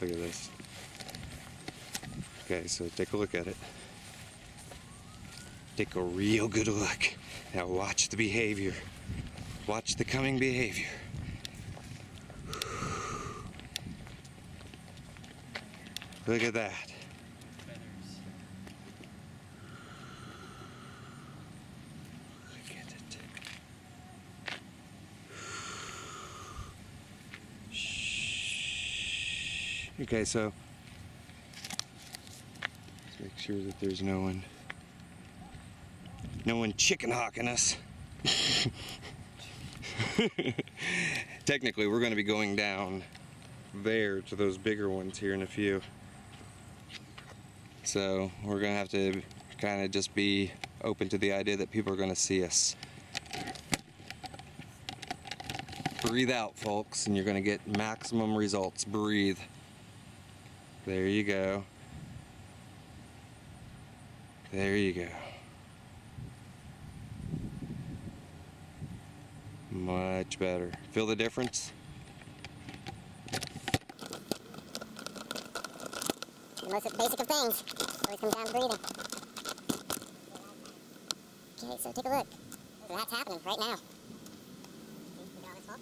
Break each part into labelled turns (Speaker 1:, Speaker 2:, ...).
Speaker 1: Look at this. Okay, so take a look at it. Take a real good look. Now watch the behavior. Watch the coming behavior. Look at that. Look at it. Shh. Okay, so let's make sure that there's no one chicken hawking us. Technically, we're going to be going down there to those bigger ones here in a few. So we're going to have to kind of just be open to the idea that people are going to see us. Breathe out, folks, and you're going to get maximum results. Breathe. There you go. There you go. Much better. Feel the difference?
Speaker 2: The most basic of things. Always comes down to breathing. Okay, so take a look. So that's happening right now. See, look at all this, folks.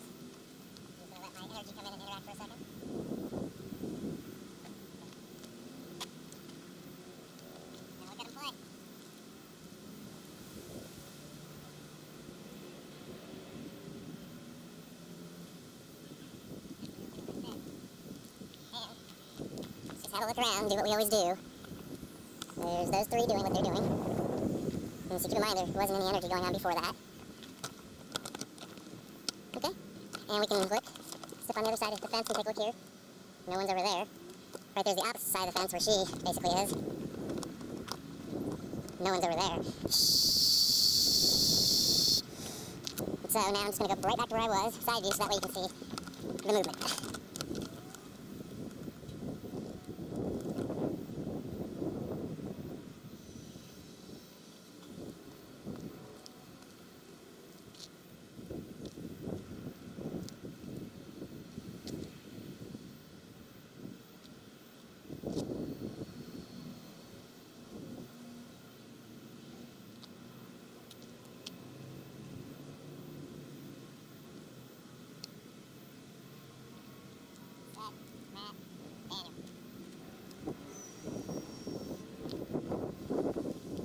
Speaker 2: I'm just going to let my energy come in and interact for a second. Now look at him play. Have a look around, do what we always do. There's those three doing what they're doing. And so keep in mind there wasn't any energy going on before that. Okay, and we can look, step on the other side of the fence and take a look here. No one's over there. Right there's the opposite side of the fence where she basically is. No one's over there. And so now I'm just going to go right back to where I was, side view, so that way you can see the movement.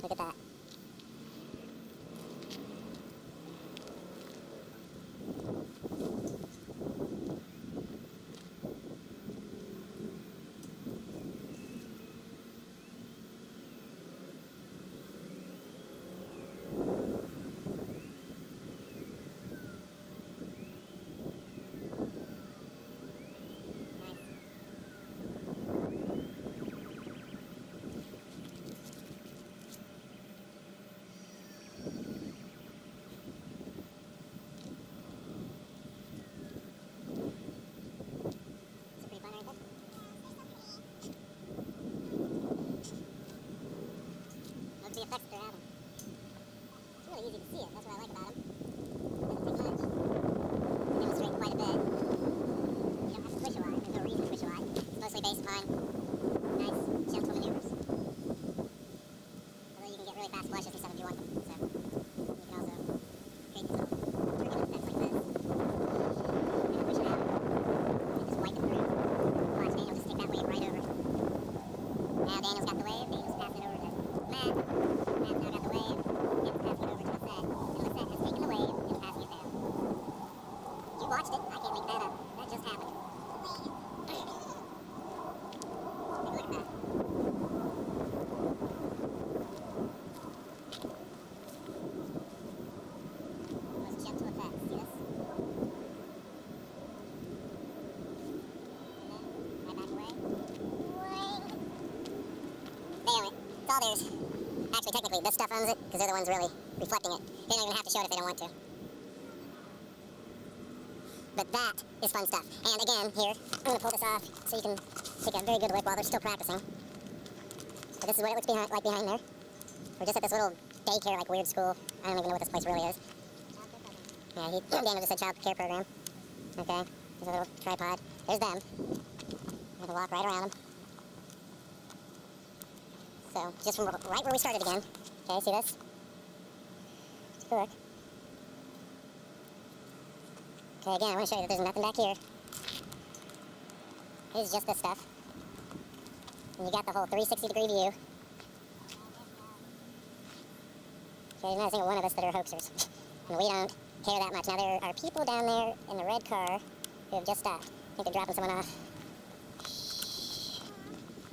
Speaker 2: Look at that. The effects that they're having. It's really easy to see it. That's what I like about them. It doesn't take much. They demonstrate quite a bit. You don't have to push a lot. There's no reason to push a lot. It's mostly based upon nice, gentle maneuvers. Although you can get really fast flushes and stuff if you want them. So you can also create these little turbulent effects like this. And push it out. And just wipe it through. Watch Daniel just stick that wave right over. Now Daniel's got the wave. Daniel's passing it over to Matt. Matt's now got the wave, and it's passing it over to Lisette. And Lisette has taken the wave and passing it down. You watched it. I can't make that up. That just happened. Take a look at that. Most gentle effects. See this? And then, right back away. There it. It's all theirs. Actually, technically, this stuff owns it, because they're the ones really reflecting it. They don't even have to show it if they don't want to. But that is fun stuff. And again, here, I'm going to pull this off so you can take a very good look while they're still practicing. But this is what it looks like behind there. We're just at this little daycare, like weird school. I don't even know what this place really is. Yeah, Daniel just said child care program. Okay, there's a little tripod. There's them. can walk right around them. So, just from right where we started again. Okay, see this? Just look. Okay, again, I want to show you that there's nothing back here. Here's just this stuff. And you got the whole 360-degree view. Okay, there's not a single one of us that are hoaxers. And we don't care that much. Now, there are people down there in the red car who have just stopped. I think they're dropping someone off.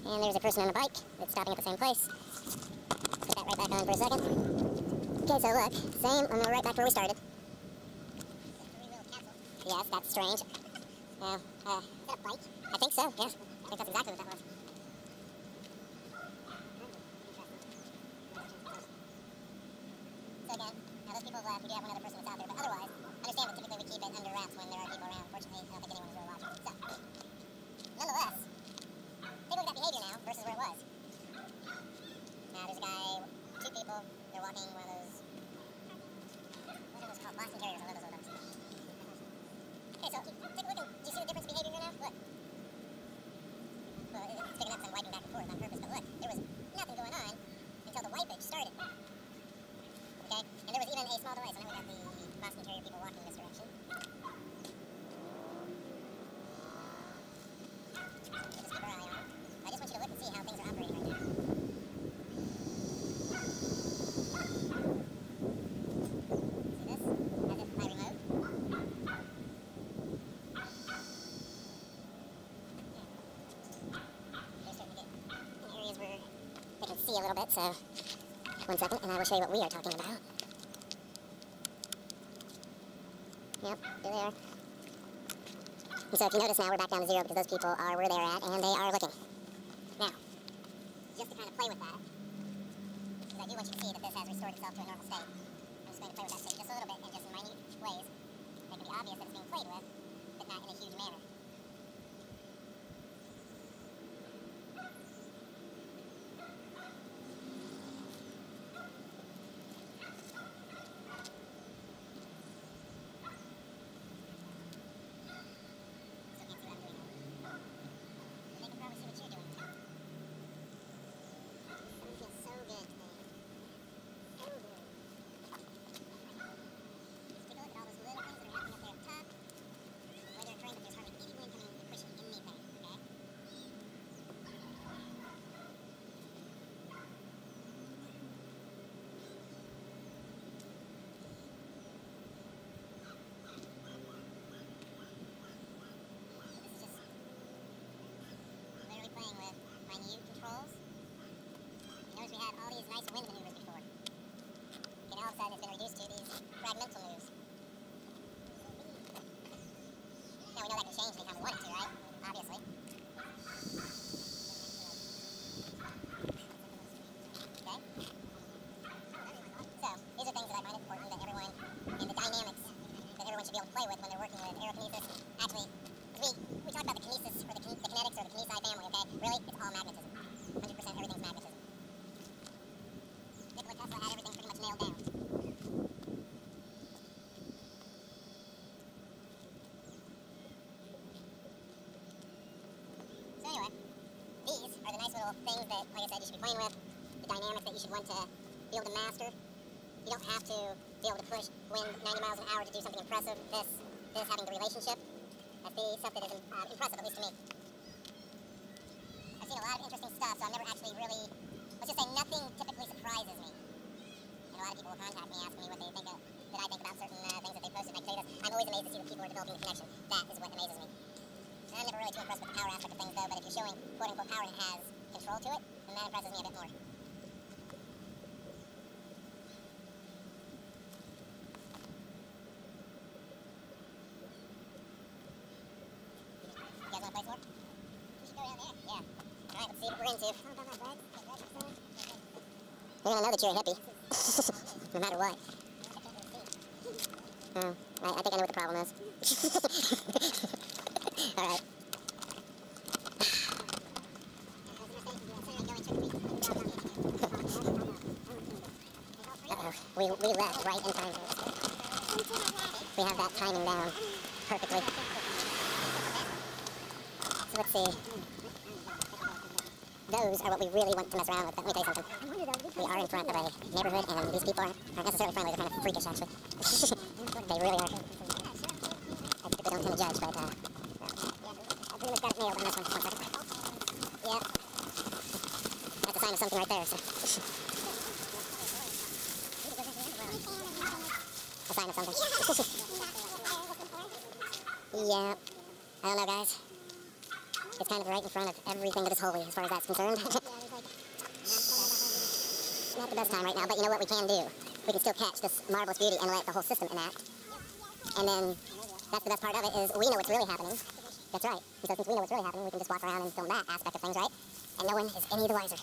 Speaker 2: And there's a person on a bike that's stopping at the same place. Put that right back on for a second. Okay, so look, same, I'm right back where we started. Yes, that's strange. Now, is that a bike? I think so, yeah. I think that's exactly what that was. So again, now those people have left, we do have one other person that's out there, but otherwise, understand that typically we keep it under wraps when there are people around. Fortunately, I don't think anyone is really watching. So, nonetheless, take a look at that behavior now versus where it was. Now there's a guy, two people, they're walking one of those, what are those called? Boston Terriers, I love those old dogs. Okay, so take a look and do you see the difference in behavior here now? Look. Well, it's picking up some wiping back and forth on purpose, but look, there was nothing going on until the wipage started. Okay, and there was even a small delay, so now we got the Boston Terrier people walking in this direction. Just keep our eye on them. I just want you to look and see how things are operating right now. See this? As if by remote. They're starting to get in areas where they can see a little bit, so 1 second, and I will show you what we are talking about. Yep, there they are. And so if you notice now, we're back down to 0 because those people are where they're at, and they are looking. Now, just to kind of play with that, because I do want you to see that this has restored itself to a normal state. I'm just going to play with that state just a little bit, and just in minute ways. That can be obvious that it's being played with, but not in a huge manner. Playing with minute controls. You notice we had all these nice wind maneuvers before. And all of a sudden it's been reduced to these fragmental moves. Now we know that can change anytime we want it to, right? Obviously. Okay? So, these are things that I find important that everyone, and the dynamics that everyone should be able to play with when they're working with aerokinesis. Actually, we talk about the kinesis, or the kinetics, or the kinesi family, okay? Really, it's all magnetism. 100% everything's magnetism. Nikola Tesla had everything pretty much nailed down. So anyway, these are the nice little things that, like I said, you should be playing with. The dynamics that you should want to be able to master. You don't have to be able to push wind 90 miles an hour to do something impressive. This having the relationship, that's the stuff that is impressive, at least to me. I've seen a lot of interesting stuff, so I've never actually really, let's just say nothing typically surprises me. And a lot of people will contact me asking me what they think of, that I think about certain things that they posted, and I can tell you this, I'm always amazed to see that people are developing the connection. That is what amazes me. And I'm never really too impressed with the power aspect of things, though, but if you're showing quote-unquote power and it has control to it, then that impresses me a bit more. You guys want to play some more? We should go down there. Yeah. Alright, let's see what we're into. They're gonna know that you're a hippie. No matter what. Oh, I think I know what the problem is. Alright. Uh-oh. We left right in time. We have that timing down perfectly. So let's see. Those are what we really want to mess around with. But let me tell you something. We are in front of a neighborhood, and these people aren't necessarily friendly. They're kind of freakish, actually. They really are. I typically don't tend to judge, but I pretty much got it nailed on this one. 1 second. Yeah. That's a sign of something right there. So. A sign of something. Yeah. I don't know, guys. It's kind of right in front of everything that is holy, as far as that's concerned. Not the best time right now, but you know what we can do? We can still catch this marvelous beauty and let the whole system enact. And then, that's the best part of it, is we know what's really happening. That's right. And so since we know what's really happening, we can just walk around and film that aspect of things, right? And no one is any the wiser.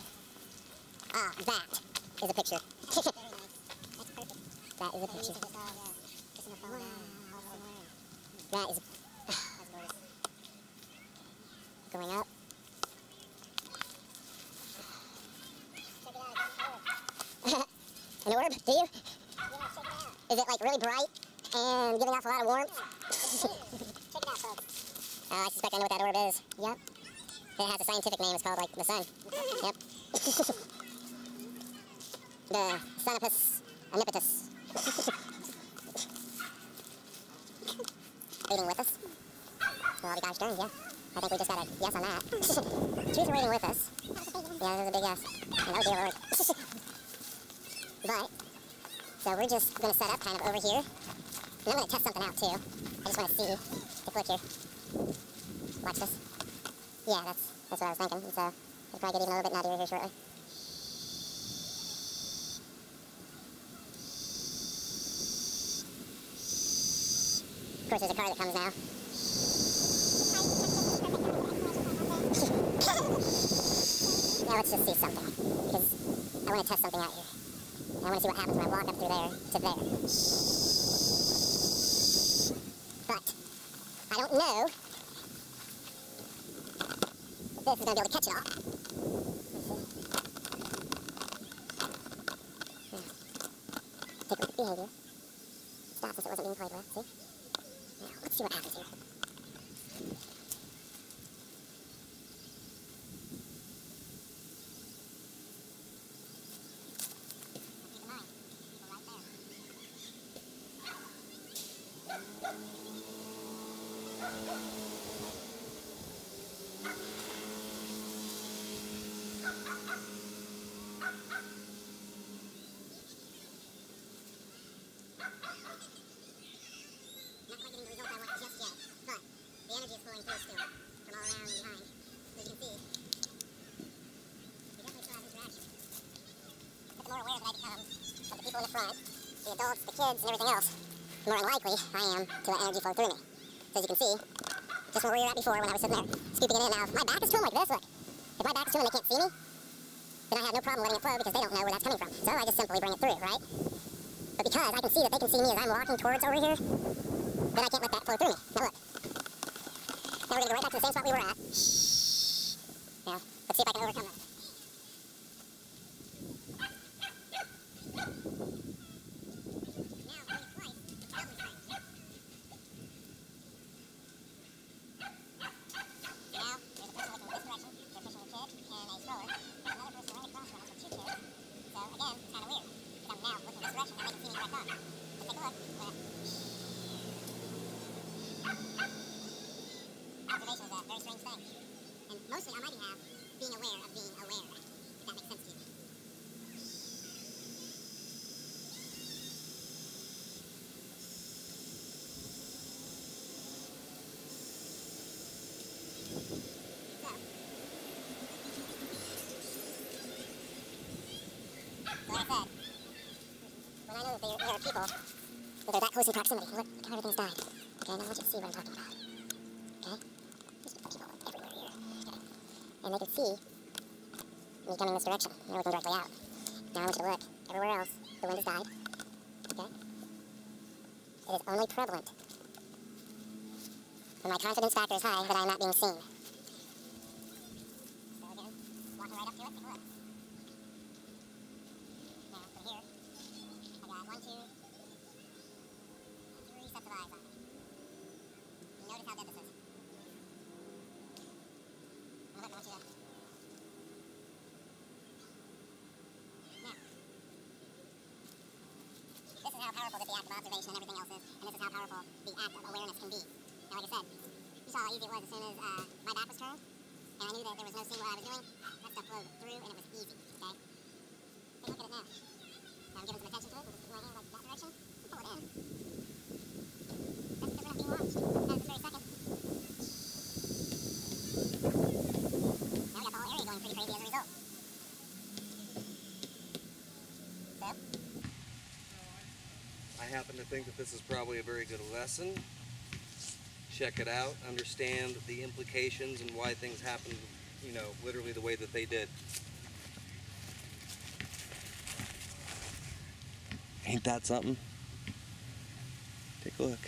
Speaker 2: Ah, that is a picture. That is a picture. That is... going up. An orb? Do you? Is it like really bright and giving off a lot of warmth? Check it out, folks. I suspect I know what that orb is. Yep. It has a scientific name. It's called like the sun. Yep. The Sonopus Omnipotus. Waiting with us. Well, the gosh darn, yeah. I think we just got a yes on that. Trees are waiting with us. Yeah, there's a big yes. And oh dear Lord. But, so we're just going to set up kind of over here. And I'm going to test something out too. I just want to see. Take a look here. Watch this. Yeah, that's what I was thinking. And so, we'll probably get even a little bit nuttier here shortly. Of course, there's a car that comes now. Now let's just see something, because I want to test something out here. And I want to see what happens when I walk up through there to there. But I don't know if this is going to be able to catch it all. Take a look at behavior. Stop since it wasn't being played with, see? Now, let's see what happens here. The adults, the kids, and everything else, the more unlikely I am to let energy flow through me. So as you can see, just where we were at before when I was sitting there, scooping it in. Now, if my back is to them like this, look. If my back is to them and they can't see me, then I have no problem letting it flow because they don't know where that's coming from. So I just simply bring it through, right? But because I can see that they can see me as I'm walking towards over here, then I can't let that flow through me. Now look. Now we're going to go right back to the same spot we were at. Now, let's see if I can overcome that. Mostly on my behalf, being aware of being aware, if that makes sense to you. So, like I said, when I know that there are people that are that close in proximity, look how everything's died. Okay, now I want you to see what I'm talking about. Okay? There's people everywhere here. Okay? And they can see me coming this direction. They're looking directly out. Now I want you to look. Everywhere else, the wind has died. Okay? It is only prevalent when my confidence factor is high that I am not being seen. So again, walking right up to it, take a look. Now, from here, I got 1, 2, 3 sets of eyes on me. Notice how dead this is. powerful just the act of observation and everything else is, and this is how powerful the act of awareness can be. Now, like I said, you saw how easy it was as soon as my back was turned, and I knew that there was no seeing what I was doing. That stuff flowed through, and it was easy, okay? Take a look at it now. Now I'm giving some attention to it, and just put my hand like that direction, and pull it in. That's because we're not being watched. That is this very second. Now we got the whole area going pretty crazy as a result. So?
Speaker 1: I happen to think that this is probably a very good lesson. Check it out, understand the implications and why things happen, you know, literally the way that they did. Ain't that something? Take a look.